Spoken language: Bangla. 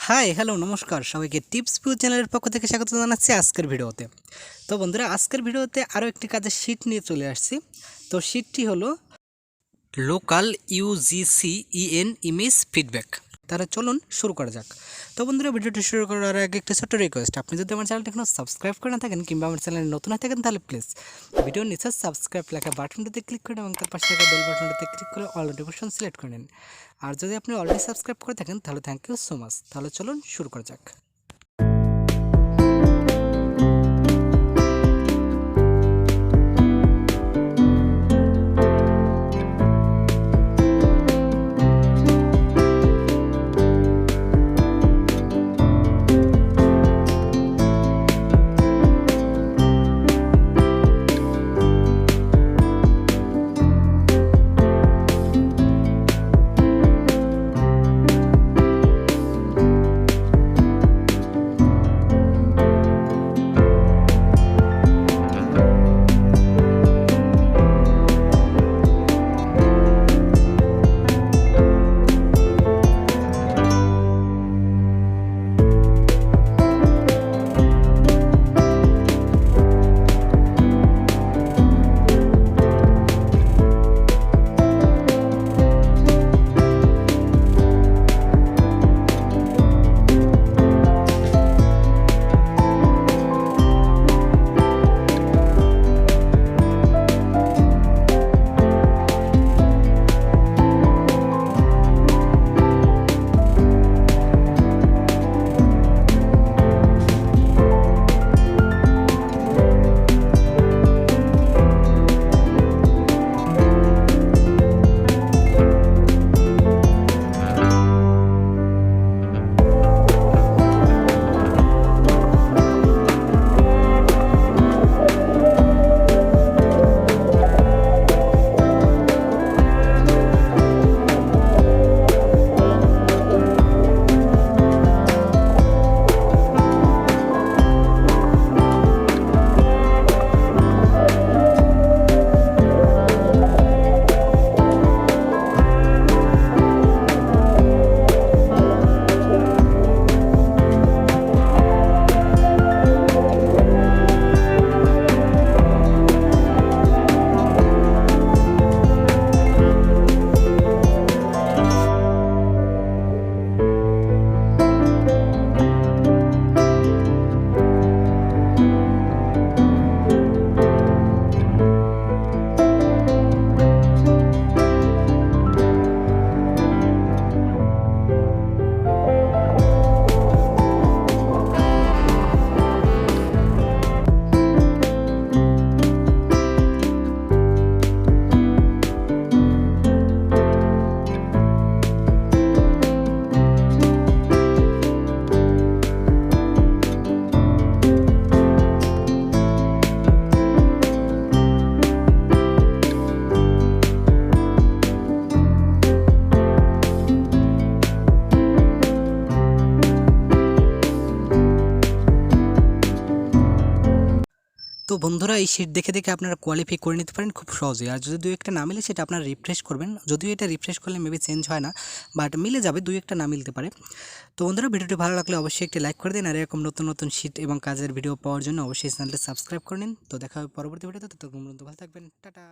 হাই হ্যালো নমস্কার সবাইকে টিপস ভিউ চ্যানেলের পক্ষ থেকে স্বাগত জানাচ্ছি আজকের ভিডিওতে। তো বন্ধুরা আজকের ভিডিওতে আরও একটি কাজের শিট নিয়ে চলে আসছি। তো শিটটি হলো local UGC EN image feedback. তাহলে চলুন শুরু করা যাক। তো বন্ধুরা ভিডিওটি শুরু করার আগে একটা ছোট্ট রিকোয়েস্ট, আপনি যদি আমার চ্যানেলটা এখনও সাবস্ক্রাইব করে না থাকেন কিংবা আমার চ্যানেলে নতুন হয়ে থাকেন তাহলে প্লিজ ভিডিওর নিচে সাবস্ক্রাইব লেখা বাটনটিতে ক্লিক করুন এবং তার পাশে থাকা বেল বাটনটিতে ক্লিক করে অল নোটিফিকেশন সিলেক্ট করে নিন। আর যদি আপনি অলরেডি সাবস্ক্রাইব করে থাকেন তাহলে থ্যাংক ইউ সো মাচ। তাহলে চলুন শুরু করা যাক। তো বন্ধুরা এই শিট দেখে দেখে আপনারা কোয়ালিফাই করে নিতে পারেন খুব সহজেই। আর যদি দুই একটা না মিলে সেটা আপনারা রিফ্রেশ করবেন, যদিও এটা রিফ্রেশ করলে মেবি চেঞ্জ হয় না, বাট মিলে যাবে, দুই একটা না মিলতে পারে। তো বন্ধুরা ভিডিওটি ভালো লাগলে অবশ্যই একটি লাইক করে দিন, আর এরকম নতুন নতুন শিট এবং কাজের ভিডিও পাওয়ার জন্য অবশ্যই চ্যানেলটি সাবস্ক্রাইব করে নিন। তো দেখা হবে পরবর্তী ভিডিওতে, ততক্ষণ পর্যন্ত ভালো থাকবেন, টাটা।